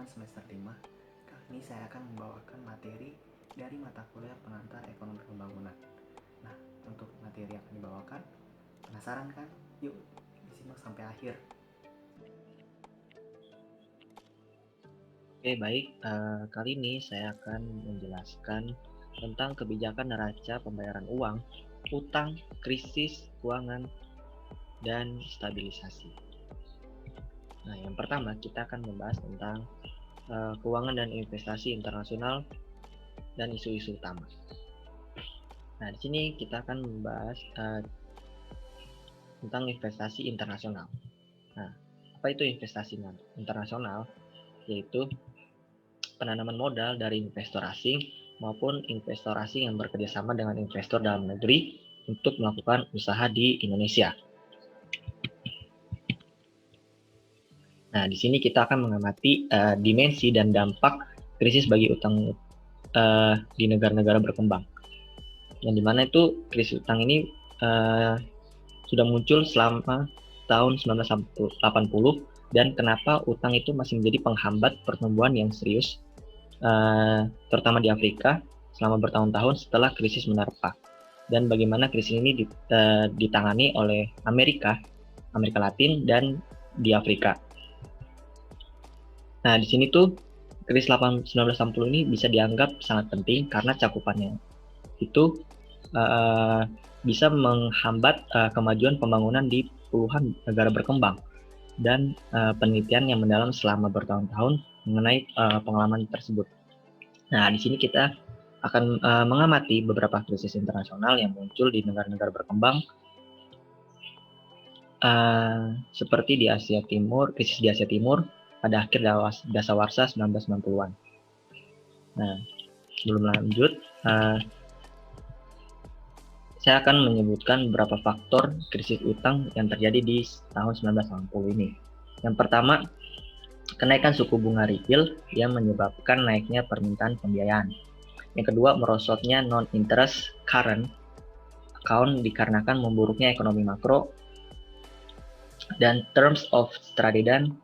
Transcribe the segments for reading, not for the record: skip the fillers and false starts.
semester 5. Kali ini saya akan membawakan materi dari mata kuliah pengantar ekonomi pembangunan. Nah, untuk materi yang akan dibawakan, penasaran kan? Yuk, disimak sampai akhir. Oke, baik. Kali ini saya akan menjelaskan tentang kebijakan neraca pembayaran uang, utang, krisis keuangan, dan stabilisasi. Nah, yang pertama kita akan membahas tentang keuangan dan investasi internasional dan isu-isu utama. Nah, di sini kita akan membahas tentang investasi internasional. Nah, apa itu investasi internasional? Yaitu penanaman modal dari investor asing maupun investor asing yang bekerjasama dengan investor dalam negeri untuk melakukan usaha di Indonesia. Nah, di sini kita akan mengamati dimensi dan dampak krisis bagi utang di negara-negara berkembang. Yang dimana itu krisis utang ini sudah muncul selama tahun 1980 dan kenapa utang itu masih menjadi penghambat pertumbuhan yang serius terutama di Afrika selama bertahun-tahun setelah krisis menerpa, dan bagaimana krisis ini ditangani oleh Amerika Latin dan di Afrika. Nah, di sini tuh krisis 1980 ini bisa dianggap sangat penting karena cakupannya itu bisa menghambat kemajuan pembangunan di puluhan negara berkembang, dan penelitian yang mendalam selama bertahun-tahun mengenai pengalaman tersebut. Nah, di sini kita akan mengamati beberapa krisis internasional yang muncul di negara-negara berkembang, seperti di Asia Timur, krisis di Asia Timur pada akhir dasawarsa 1990-an. Nah, sebelum lanjut, saya akan menyebutkan beberapa faktor krisis utang yang terjadi di tahun 1980 ini. Yang pertama, kenaikan suku bunga retail yang menyebabkan naiknya permintaan pembiayaan. Yang kedua, merosotnya non-interest current account dikarenakan memburuknya ekonomi makro dan terms of trade dan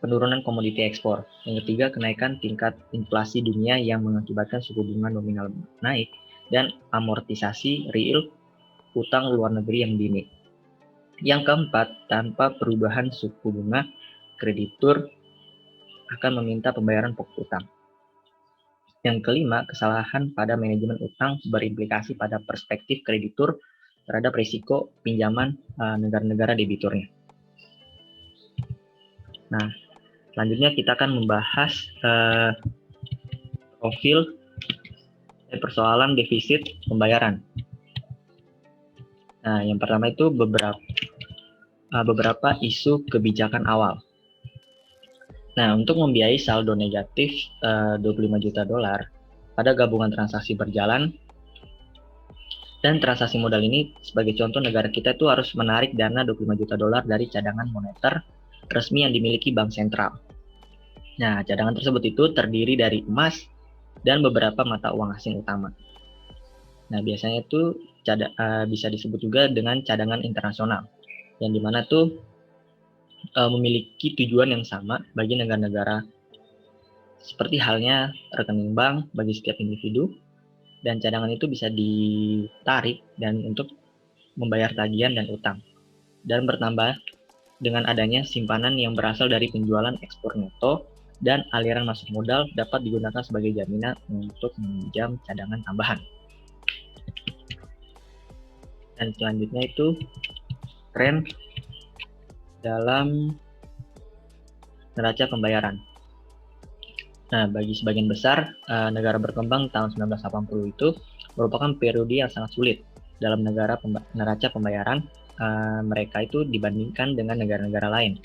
penurunan komoditi ekspor. Yang ketiga, kenaikan tingkat inflasi dunia yang mengakibatkan suku bunga nominal naik dan amortisasi real utang luar negeri yang dini. Yang keempat, tanpa perubahan suku bunga, kreditur akan meminta pembayaran pokok utang. Yang kelima, kesalahan pada manajemen utang berimplikasi pada perspektif kreditur terhadap risiko pinjaman negara-negara debiturnya. Nah, selanjutnya kita akan membahas profil persoalan defisit pembayaran. Nah, yang pertama itu beberapa isu kebijakan awal. Nah, untuk membiayai saldo negatif 25 juta dolar pada gabungan transaksi berjalan dan transaksi modal ini, sebagai contoh, negara kita itu harus menarik dana 25 juta dolar dari cadangan moneter resmi yang dimiliki bank sentral. Nah, cadangan tersebut itu terdiri dari emas dan beberapa mata uang asing utama. Nah, biasanya itu bisa disebut juga dengan cadangan internasional, yang dimana tuh memiliki tujuan yang sama bagi negara-negara, seperti halnya rekening bank bagi setiap individu, dan cadangan itu bisa ditarik dan untuk membayar tagihan dan utang, dan bertambah dengan adanya simpanan yang berasal dari penjualan ekspor neto, dan aliran masuk modal dapat digunakan sebagai jaminan untuk meminjam cadangan tambahan. Dan selanjutnya itu tren dalam neraca pembayaran. Nah, bagi sebagian besar negara berkembang tahun 1980 itu merupakan periode yang sangat sulit dalam neraca pembayaran mereka itu dibandingkan dengan negara-negara lain.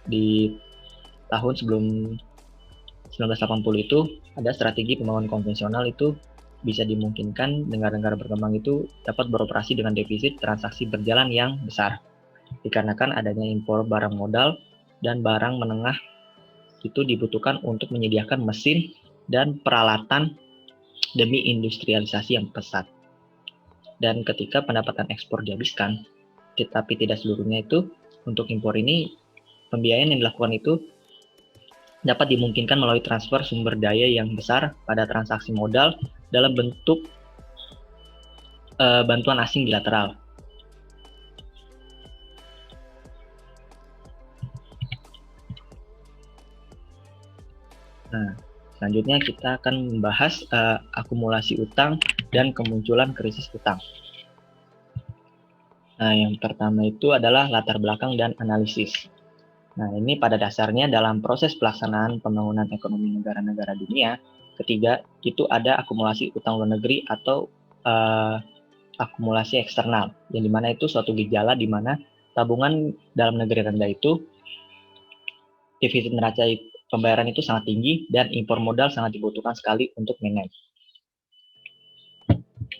Di tahun sebelum 1980 itu ada strategi pembangunan konvensional itu bisa dimungkinkan negara-negara berkembang itu dapat beroperasi dengan defisit transaksi berjalan yang besar, dikarenakan adanya impor barang modal dan barang menengah itu dibutuhkan untuk menyediakan mesin dan peralatan demi industrialisasi yang pesat. Dan ketika pendapatan ekspor dihabiskan, tetapi tidak seluruhnya itu untuk impor ini, pembiayaan yang dilakukan itu dapat dimungkinkan melalui transfer sumber daya yang besar pada transaksi modal dalam bentuk bantuan asing bilateral. Nah, selanjutnya kita akan membahas akumulasi utang dan kemunculan krisis utang. Nah, yang pertama itu adalah latar belakang dan analisis. Nah, ini pada dasarnya dalam proses pelaksanaan pembangunan ekonomi negara-negara dunia, ketiga itu ada akumulasi utang luar negeri atau akumulasi eksternal, yang dimana itu suatu gejala di mana tabungan dalam negeri rendah itu defisit neraca pembayaran itu sangat tinggi dan impor modal sangat dibutuhkan sekali untuk manage.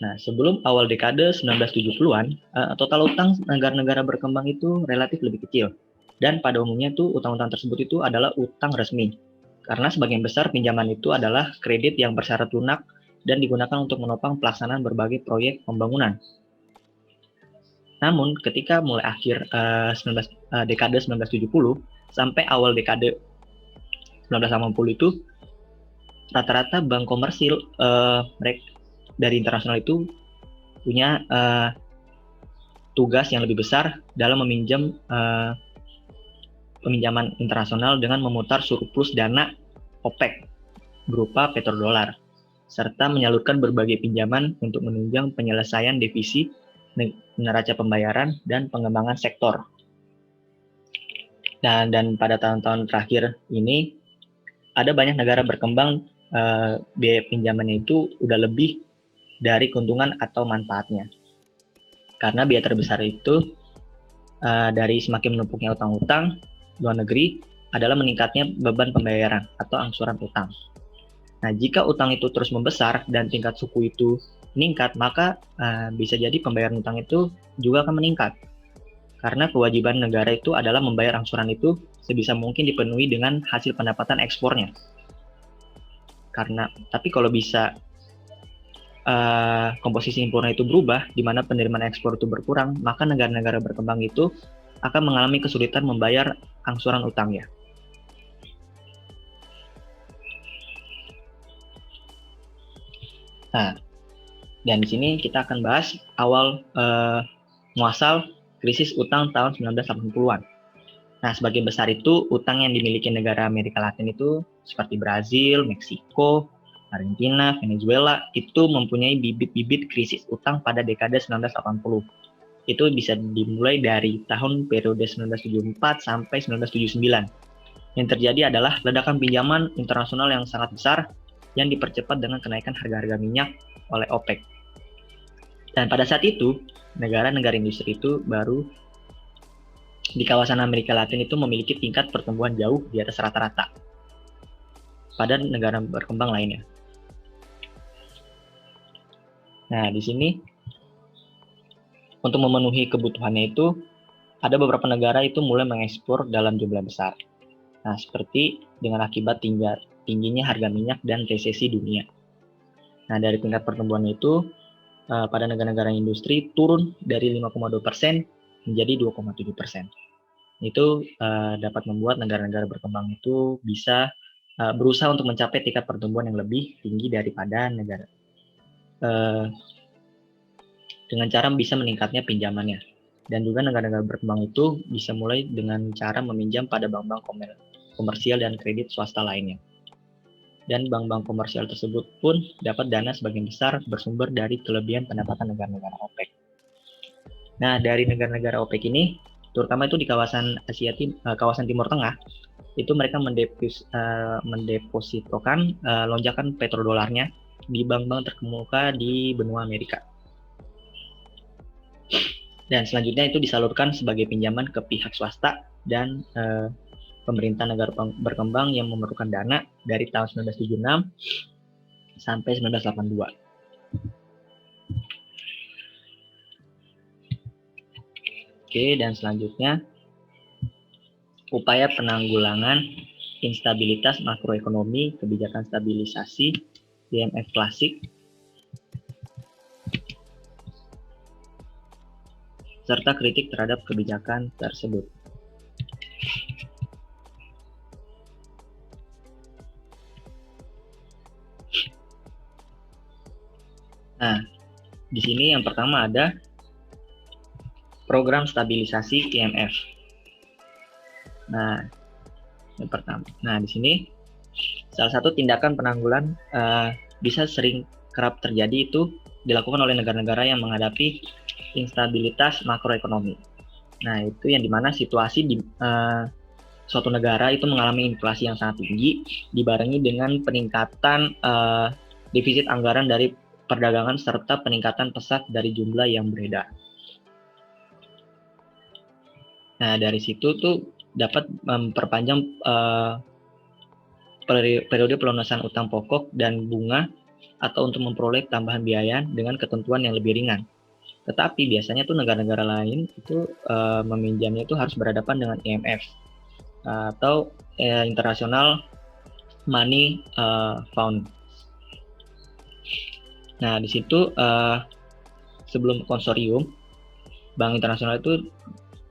Nah, sebelum awal dekade 1970-an, total utang negara-negara berkembang itu relatif lebih kecil. Dan pada umumnya itu utang-utang tersebut itu adalah utang resmi. Karena sebagian besar pinjaman itu adalah kredit yang bersyarat lunak dan digunakan untuk menopang pelaksanaan berbagai proyek pembangunan. Namun, ketika mulai akhir dekade 1970 sampai awal dekade 1980 itu, rata-rata bank komersil dari internasional itu punya tugas yang lebih besar dalam meminjam peminjaman internasional dengan memutar surplus dana OPEC berupa petrodolar, serta menyalurkan berbagai pinjaman untuk menunjang penyelesaian defisit neraca pembayaran dan pengembangan sektor. Dan pada tahun-tahun terakhir ini, ada banyak negara berkembang biaya pinjamannya itu udah lebih dari keuntungan atau manfaatnya. Karena biaya terbesar itu dari semakin menumpuknya utang-utang luar negeri adalah meningkatnya beban pembayaran atau angsuran utang. Nah, jika utang itu terus membesar dan tingkat suku itu meningkat, maka bisa jadi pembayaran utang itu juga akan meningkat. Karena kewajiban negara itu adalah membayar angsuran itu sebisa mungkin dipenuhi dengan hasil pendapatan ekspornya. Tapi kalau bisa komposisi impornya itu berubah, di mana penerimaan ekspor itu berkurang, maka negara-negara berkembang itu akan mengalami kesulitan membayar angsuran utangnya. Nah, dan di sini kita akan bahas awal muasal krisis utang tahun 1980-an. Nah, sebagian besar itu utang yang dimiliki negara Amerika Latin itu seperti Brazil, Meksiko, Argentina, Venezuela itu mempunyai bibit-bibit krisis utang pada dekade 1980. Itu bisa dimulai dari tahun periode 1974 sampai 1979. Yang terjadi adalah ledakan pinjaman internasional yang sangat besar yang dipercepat dengan kenaikan harga-harga minyak oleh OPEC. Dan pada saat itu, negara-negara industri itu baru di kawasan Amerika Latin itu memiliki tingkat pertumbuhan jauh di atas rata-rata pada negara berkembang lainnya. Nah, di sini untuk memenuhi kebutuhannya itu ada beberapa negara itu mulai mengekspor dalam jumlah besar. Nah, seperti dengan akibat tingginya harga minyak dan resesi dunia. Nah, dari tingkat pertumbuhan itu pada negara-negara industri turun dari 5,2% menjadi 2,7%. Itu dapat membuat negara-negara berkembang itu bisa berusaha untuk mencapai tingkat pertumbuhan yang lebih tinggi daripada negara dengan cara bisa meningkatnya pinjamannya. Dan juga negara-negara berkembang itu bisa mulai dengan cara meminjam pada bank-bank komersial dan kredit swasta lainnya. Dan bank-bank komersial tersebut pun dapat dana sebagian besar bersumber dari kelebihan pendapatan negara-negara OPEC. Nah, dari negara-negara OPEC ini, terutama itu di kawasan Timur Tengah, itu mereka mendepositokan lonjakan petrodolarnya di bank-bank terkemuka di benua Amerika. Dan selanjutnya itu disalurkan sebagai pinjaman ke pihak swasta dan pemerintah negara berkembang yang memerlukan dana dari tahun 1976 sampai 1982. Oke, dan selanjutnya upaya penanggulangan instabilitas makroekonomi, kebijakan stabilisasi, IMF klasik, serta kritik terhadap kebijakan tersebut. Nah, di sini yang pertama ada program stabilisasi IMF. Nah, yang pertama. Nah, di sini salah satu tindakan penanggulan bisa sering kerap terjadi itu dilakukan oleh negara-negara yang menghadapi instabilitas makroekonomi. Nah, itu yang dimana situasi di suatu negara itu mengalami inflasi yang sangat tinggi, dibarengi dengan peningkatan defisit anggaran dari perdagangan serta peningkatan pesat dari jumlah yang beredar. Nah, dari situ tuh dapat memperpanjang periode pelunasan utang pokok dan bunga atau untuk memperoleh tambahan biaya dengan ketentuan yang lebih ringan. Tetapi biasanya tuh negara-negara lain itu meminjamnya itu harus berhadapan dengan IMF atau International Money Fund. Nah, di situ sebelum konsorium, Bank Internasional itu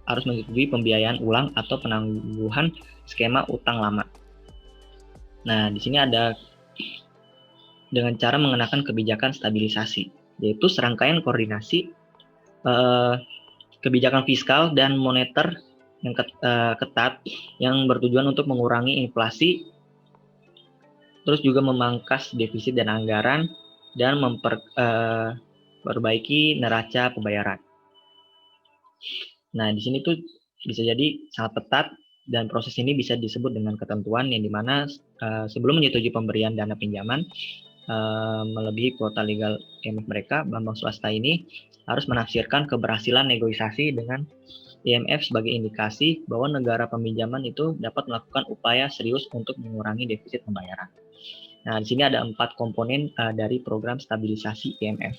harus menyetujui pembiayaan ulang atau penangguhan skema utang lama. Nah, di sini ada dengan cara mengenakan kebijakan stabilisasi, yaitu serangkaian koordinasi kebijakan fiskal dan moneter yang ketat yang bertujuan untuk mengurangi inflasi, terus juga memangkas defisit dan anggaran, dan memperbaiki neraca pembayaran. Nah, di sini tuh bisa jadi sangat ketat dan proses ini bisa disebut dengan ketentuan yang dimana sebelum menyetujui pemberian dana pinjaman melebihi kuota legal IMF mereka, bank swasta ini harus menafsirkan keberhasilan negosiasi dengan IMF sebagai indikasi bahwa negara peminjaman itu dapat melakukan upaya serius untuk mengurangi defisit pembayaran. Nah, di sini ada 4 komponen dari program stabilisasi IMF.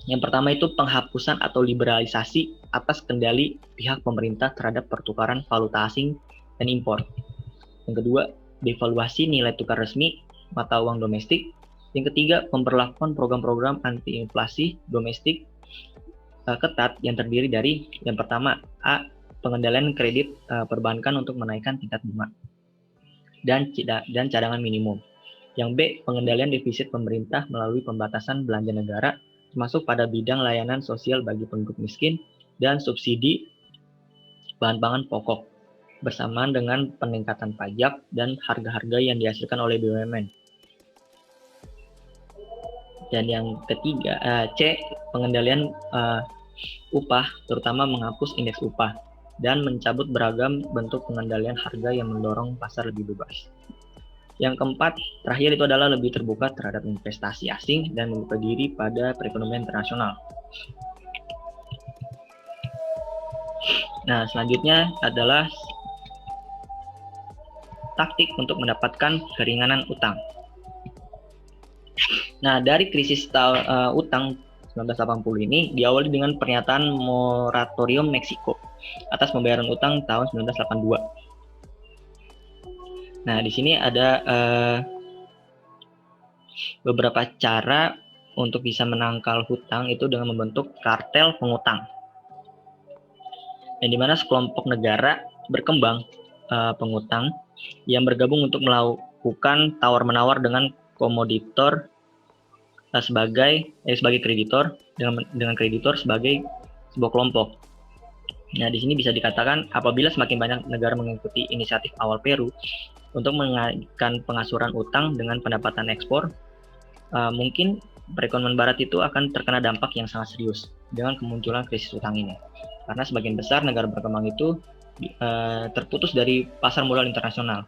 Yang pertama itu penghapusan atau liberalisasi atas kendali pihak pemerintah terhadap pertukaran valuta asing dan impor. Yang kedua, devaluasi nilai tukar resmi mata uang domestik. Yang ketiga, pemberlakuan program-program anti-inflasi domestik ketat yang terdiri dari yang pertama, A. Pengendalian kredit perbankan untuk menaikkan tingkat bunga dan cadangan minimum. Yang B. Pengendalian defisit pemerintah melalui pembatasan belanja negara termasuk pada bidang layanan sosial bagi penduduk miskin dan subsidi bahan pangan pokok bersamaan dengan peningkatan pajak dan harga-harga yang dihasilkan oleh BUMN. Dan yang ketiga, C. Pengendalian upah, terutama menghapus indeks upah dan mencabut beragam bentuk pengendalian harga yang mendorong pasar lebih bebas. Yang keempat, terakhir itu adalah lebih terbuka terhadap investasi asing dan membuka diri pada perekonomian internasional. Nah, selanjutnya adalah taktik untuk mendapatkan keringanan utang. Nah, dari krisis utang 1980 ini diawali dengan pernyataan moratorium Meksiko atas pembayaran utang tahun 1982. Nah, di sini ada beberapa cara untuk bisa menangkal hutang itu dengan membentuk kartel pengutang. Yang dimana sekelompok negara berkembang pengutang yang bergabung untuk melakukan tawar-menawar dengan komoditor sebagai kreditor dengan kreditor sebagai sebuah kelompok. Nah, di sini bisa dikatakan apabila semakin banyak negara mengikuti inisiatif awal Peru untuk mengaitkan pengasuran utang dengan pendapatan ekspor, mungkin perekonomian Barat itu akan terkena dampak yang sangat serius dengan kemunculan krisis utang ini. Karena sebagian besar negara berkembang itu terputus dari pasar modal internasional.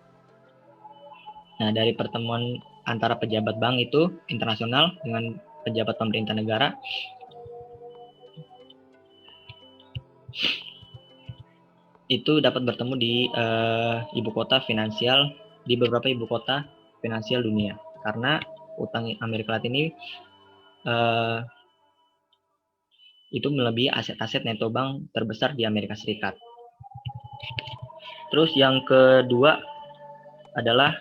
Nah, dari pertemuan antara pejabat bank itu internasional dengan pejabat pemerintah negara, itu dapat bertemu di ibu kota finansial, di beberapa ibu kota finansial dunia. Karena utang Amerika Latin ini itu melebihi aset-aset neto bank terbesar di Amerika Serikat. Terus yang kedua adalah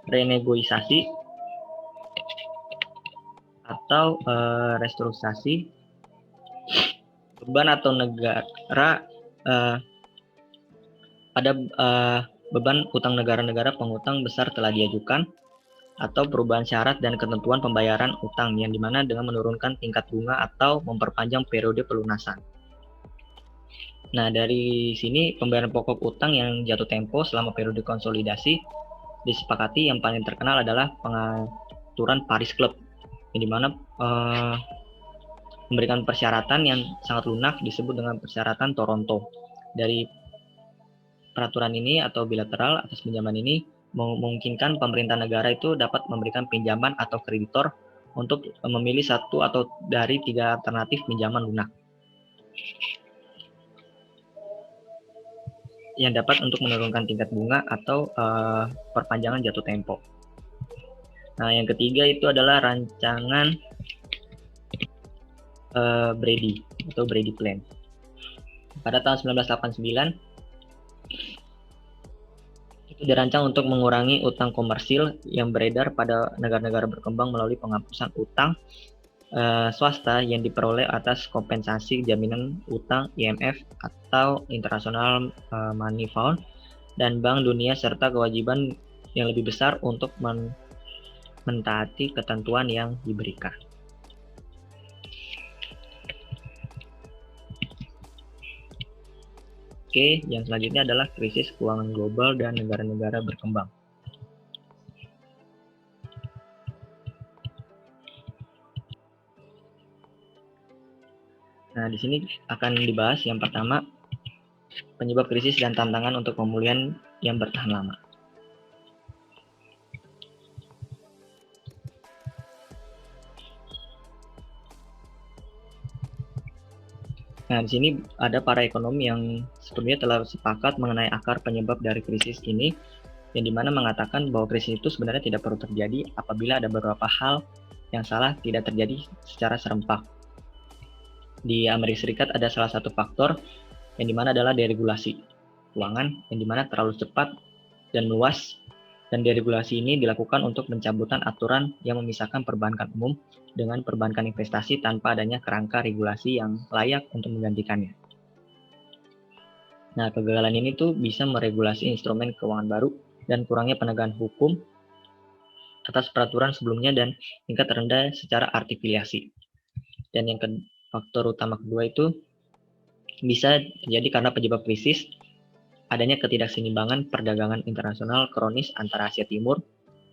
renegosiasi atau restrukturisasi beban atau negara pada beban utang negara-negara pengutang besar telah diajukan atau perubahan syarat dan ketentuan pembayaran utang yang dimana dengan menurunkan tingkat bunga atau memperpanjang periode pelunasan. Nah, dari sini pembayaran pokok utang yang jatuh tempo selama periode konsolidasi disepakati yang paling terkenal adalah pengaturan Paris Club, yang dimana memberikan persyaratan yang sangat lunak disebut dengan persyaratan Toronto. Dari peraturan ini atau bilateral atas pinjaman ini memungkinkan pemerintah negara itu dapat memberikan pinjaman atau kreditor untuk memilih satu atau dari 3 alternatif pinjaman lunak yang dapat untuk menurunkan tingkat bunga atau perpanjangan jatuh tempo. Nah, yang ketiga itu adalah rancangan Brady atau Brady Plan. Pada tahun 1989 itu dirancang untuk mengurangi utang komersil yang beredar pada negara-negara berkembang melalui penghapusan utang swasta yang diperoleh atas kompensasi jaminan utang IMF atau International Money Fund dan Bank Dunia serta kewajiban yang lebih besar untuk mentaati ketentuan yang diberikan. Oke, yang selanjutnya adalah krisis keuangan global dan negara-negara berkembang. Nah, di sini akan dibahas yang pertama, penyebab krisis dan tantangan untuk pemulihan yang bertahan lama. Nah, di sini ada para ekonomi yang sebelumnya telah sepakat mengenai akar penyebab dari krisis ini, yang dimana mengatakan bahwa krisis itu sebenarnya tidak perlu terjadi apabila ada beberapa hal yang salah tidak terjadi secara serempak. Di Amerika Serikat ada salah satu faktor yang dimana adalah deregulasi keuangan, yang dimana terlalu cepat dan luas, dan deregulasi ini dilakukan untuk pencabutan aturan yang memisahkan perbankan umum dengan perbankan investasi tanpa adanya kerangka regulasi yang layak untuk menggantikannya. Nah, kegagalan ini tuh bisa meregulasi instrumen keuangan baru dan kurangnya penegakan hukum atas peraturan sebelumnya dan tingkat rendah secara artifiliasi. Dan yang faktor utama kedua itu bisa terjadi karena penyebab krisis adanya ketidakseimbangan perdagangan internasional kronis antara Asia Timur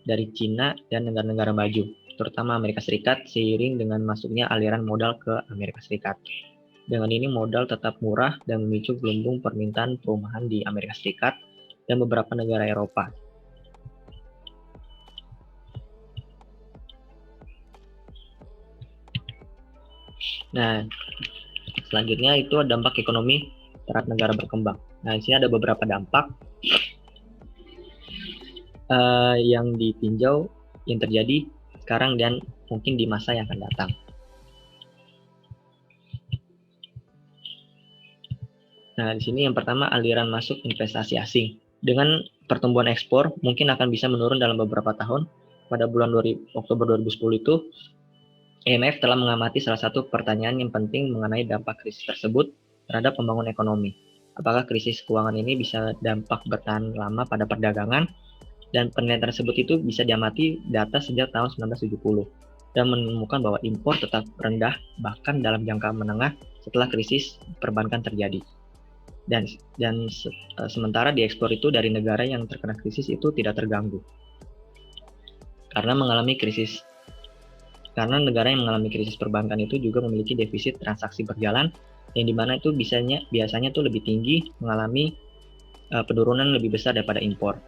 dari Cina dan negara-negara maju, terutama Amerika Serikat, seiring dengan masuknya aliran modal ke Amerika Serikat. Dengan ini modal tetap murah dan memicu gelembung permintaan perumahan di Amerika Serikat dan beberapa negara Eropa. Nah, selanjutnya itu dampak ekonomi terhadap negara berkembang. Nah, di sini ada beberapa dampak yang ditinjau yang terjadi sekarang dan mungkin di masa yang akan datang. Nah, di sini yang pertama aliran masuk investasi asing. Dengan pertumbuhan ekspor mungkin akan bisa menurun dalam beberapa tahun. Pada bulan Oktober 2010 itu, IMF telah mengamati salah satu pertanyaan yang penting mengenai dampak krisis tersebut terhadap pembangunan ekonomi. Apakah krisis keuangan ini bisa dampak bertahan lama pada perdagangan? Dan penelitian tersebut itu bisa diamati data sejak tahun 1970 dan menemukan bahwa impor tetap rendah bahkan dalam jangka menengah setelah krisis perbankan terjadi. Dan sementara di ekspor itu dari negara yang terkena krisis itu tidak terganggu. Karena negara yang mengalami krisis perbankan itu juga memiliki defisit transaksi berjalan yang dimana itu biasanya tuh lebih tinggi, mengalami penurunan lebih besar daripada impor.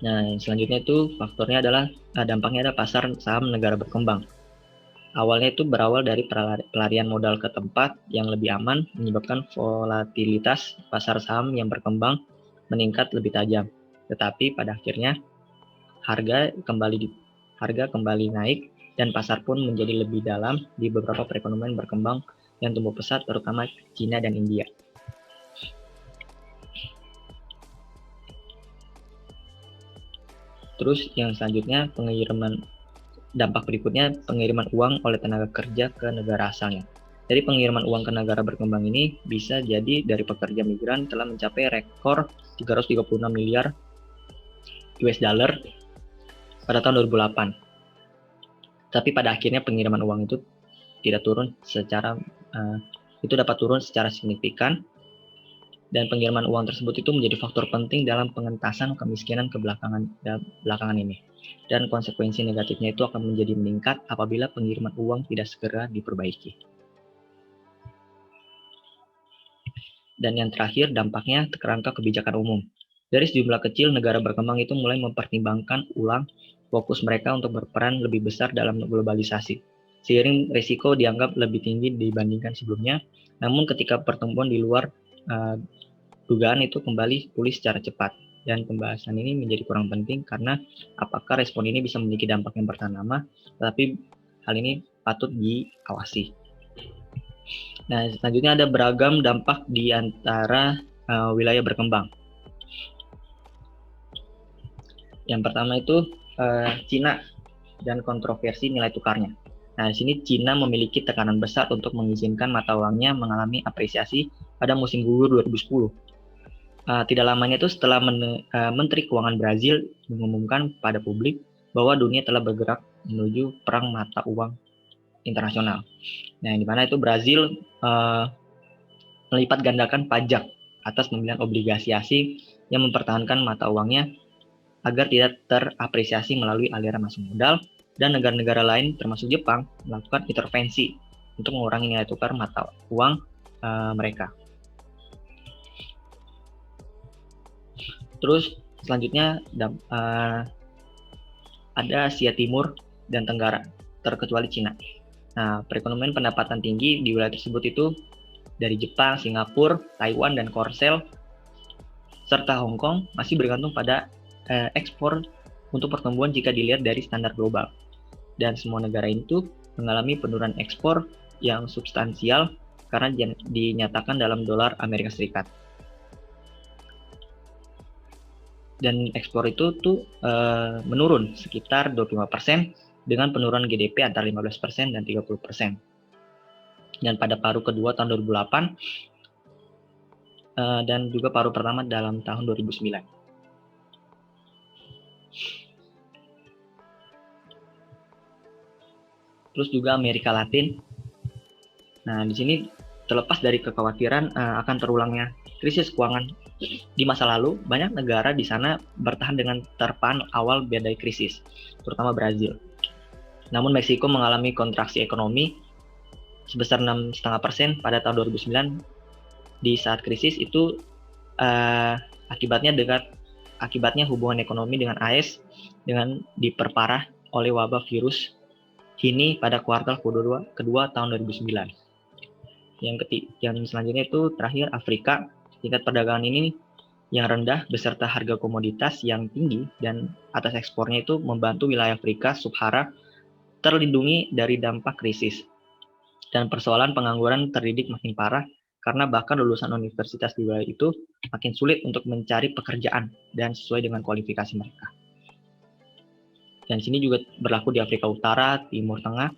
Nah, selanjutnya itu faktornya adalah dampaknya ada pasar saham negara berkembang. Awalnya itu berawal dari pelarian modal ke tempat yang lebih aman, menyebabkan volatilitas pasar saham yang berkembang meningkat lebih tajam. Tetapi pada akhirnya harga kembali naik dan pasar pun menjadi lebih dalam di beberapa perekonomian berkembang yang tumbuh pesat, terutama Cina dan India. Terus yang selanjutnya dampak berikutnya pengiriman uang oleh tenaga kerja ke negara asalnya. Dari pengiriman uang ke negara berkembang ini bisa jadi dari pekerja migran telah mencapai rekor 336 miliar US dollar pada tahun 2008. Tapi pada akhirnya pengiriman uang itu tidak turun secara itu dapat turun secara signifikan, dan pengiriman uang tersebut itu menjadi faktor penting dalam pengentasan kemiskinan belakangan ini. Dan konsekuensi negatifnya itu akan menjadi meningkat apabila pengiriman uang tidak segera diperbaiki. Dan yang terakhir, dampaknya kerangka kebijakan umum. Dari sejumlah kecil, negara berkembang itu mulai mempertimbangkan ulang fokus mereka untuk berperan lebih besar dalam globalisasi. Seiring risiko dianggap lebih tinggi dibandingkan sebelumnya, namun ketika pertumbuhan di luar dugaan itu kembali pulih secara cepat. Dan pembahasan ini menjadi kurang penting karena apakah respon ini bisa memiliki dampak yang bertahan lama, tetapi hal ini patut diawasi. Nah, selanjutnya ada beragam dampak di antara wilayah berkembang. Yang pertama itu Cina dan kontroversi nilai tukarnya. Nah, di sini Cina memiliki tekanan besar untuk mengizinkan mata uangnya mengalami apresiasi pada musim gugur 2010. Tidak lamanya itu setelah Menteri Keuangan Brazil mengumumkan pada publik bahwa dunia telah bergerak menuju perang mata uang internasional. Nah, di mana itu Brazil melipat gandakan pajak atas pembelian obligasi asing yang mempertahankan mata uangnya agar tidak terapresiasi melalui aliran masuk modal, dan negara-negara lain termasuk Jepang melakukan intervensi untuk mengurangi nilai tukar mata uang mereka. Terus selanjutnya ada Asia Timur dan Tenggara, terkecuali Cina. Nah, perekonomian pendapatan tinggi di wilayah tersebut itu dari Jepang, Singapura, Taiwan, dan Korsel, serta Hong Kong masih bergantung pada ekspor untuk pertumbuhan jika dilihat dari standar global. Dan semua negara itu mengalami penurunan ekspor yang substansial karena dinyatakan dalam dolar Amerika Serikat. Dan ekspor itu menurun sekitar 25% dengan penurunan GDP antara 15% dan 30%. Dan pada paruh kedua tahun 2008 dan juga paruh pertama dalam tahun 2009. Terus juga Amerika Latin. Nah, di sini terlepas dari kekhawatiran akan terulangnya krisis keuangan di masa lalu, banyak negara di sana bertahan dengan terpaan awal badai krisis, terutama Brazil. Namun Meksiko mengalami kontraksi ekonomi sebesar 6,5% pada tahun 2009 di saat krisis itu akibatnya hubungan ekonomi dengan AS dengan diperparah oleh wabah virus ini pada kuartal kedua tahun 2009. Yang selanjutnya itu terakhir Afrika. Tingkat perdagangan ini yang rendah beserta harga komoditas yang tinggi dan atas ekspornya itu membantu wilayah Afrika Sub-Sahara terlindungi dari dampak krisis. Dan persoalan pengangguran terdidik makin parah karena bahkan lulusan universitas di wilayah itu makin sulit untuk mencari pekerjaan dan sesuai dengan kualifikasi mereka. Dan sini juga berlaku di Afrika Utara, Timur Tengah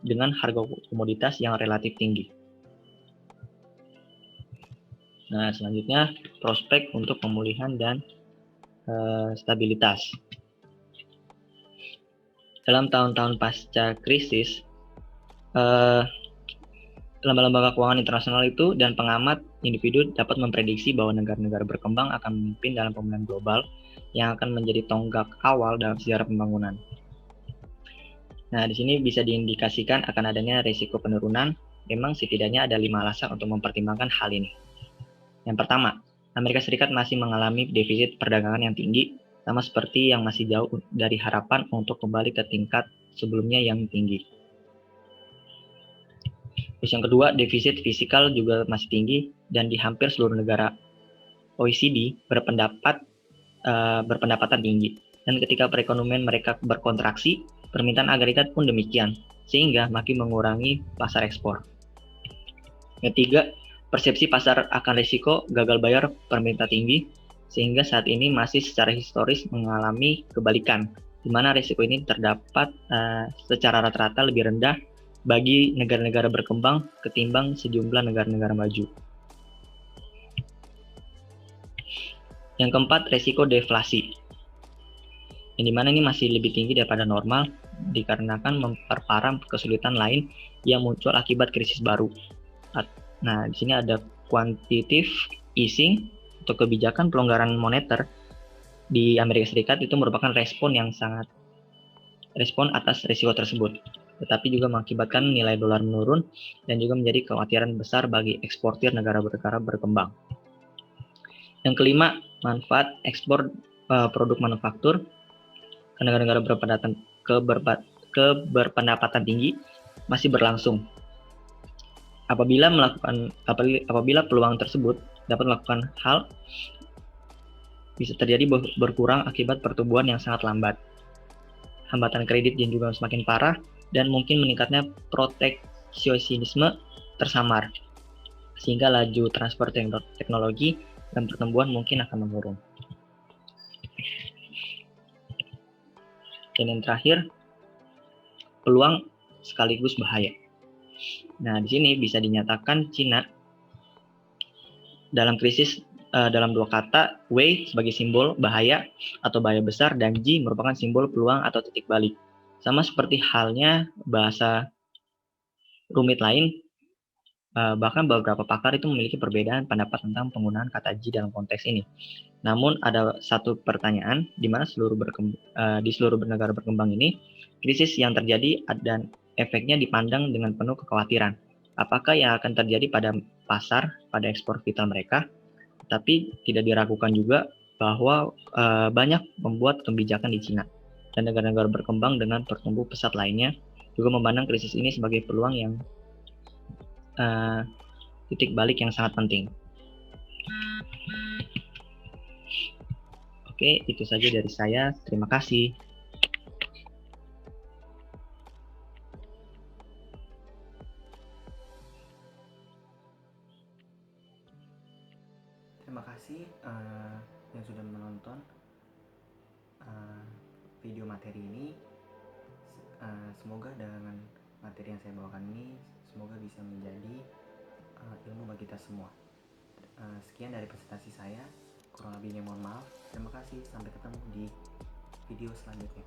dengan harga komoditas yang relatif tinggi. Nah, selanjutnya prospek untuk pemulihan dan stabilitas. Dalam tahun-tahun pasca krisis, lembaga-lembaga keuangan internasional itu dan pengamat individu dapat memprediksi bahwa negara-negara berkembang akan memimpin dalam pemulihan global yang akan menjadi tonggak awal dalam sejarah pembangunan. Nah, di sini bisa diindikasikan akan adanya risiko penurunan. Memang setidaknya ada 5 alasan untuk mempertimbangkan hal ini. Yang pertama, Amerika Serikat masih mengalami defisit perdagangan yang tinggi, sama seperti yang masih jauh dari harapan untuk kembali ke tingkat sebelumnya yang tinggi. Terus yang kedua, defisit fiskal juga masih tinggi dan di hampir seluruh negara OECD berpendapatan tinggi. Dan ketika perekonomian mereka berkontraksi, permintaan agregat pun demikian, sehingga makin mengurangi pasar ekspor. Ketiga, persepsi pasar akan risiko gagal bayar permintaan tinggi, sehingga saat ini masih secara historis mengalami kebalikan, di mana risiko ini terdapat secara rata-rata lebih rendah bagi negara-negara berkembang ketimbang sejumlah negara-negara maju. Yang keempat, resiko deflasi. Yang dimana ini masih lebih tinggi daripada normal dikarenakan memperparah kesulitan lain yang muncul akibat krisis baru. Nah, di sini ada quantitative easing atau kebijakan pelonggaran moneter di Amerika Serikat itu merupakan respon atas risiko tersebut, tetapi juga mengakibatkan nilai dolar menurun dan juga menjadi kekhawatiran besar bagi eksportir negara-negara berkembang. Yang kelima, manfaat ekspor produk manufaktur ke negara-negara berpendapatan tinggi masih berlangsung. Apabila peluang tersebut dapat melakukan hal, bisa terjadi berkurang akibat pertumbuhan yang sangat lambat, hambatan kredit yang juga semakin parah, dan mungkin meningkatnya proteksionisme tersamar, sehingga laju transfer teknologi dan pertumbuhan mungkin akan menurun. Dan yang terakhir, peluang sekaligus bahaya. Nah, di sini bisa dinyatakan Cina dalam krisis dalam dua kata, Wei sebagai simbol bahaya atau bahaya besar dan Ji merupakan simbol peluang atau titik balik. Sama seperti halnya bahasa rumit lain, bahkan beberapa pakar itu memiliki perbedaan pendapat tentang penggunaan kata Ji dalam konteks ini. Namun ada satu pertanyaan di mana di seluruh negara berkembang ini, krisis yang terjadi dan efeknya dipandang dengan penuh kekhawatiran. Apakah yang akan terjadi pada pasar, pada ekspor vital mereka? Tapi tidak diragukan juga bahwa banyak membuat kebijakan di Cina dan negara-negara berkembang dengan pertumbuh pesat lainnya juga memandang krisis ini sebagai peluang yang titik balik yang sangat penting. Oke, itu saja dari saya. Terima kasih. Terima kasih yang sudah menonton video materi ini. Semoga dengan materi yang saya bawakan ini semoga bisa menjadi ilmu bagi kita semua. Sekian dari presentasi saya, kurang lebihnya mohon maaf. Terima kasih, sampai ketemu di video selanjutnya.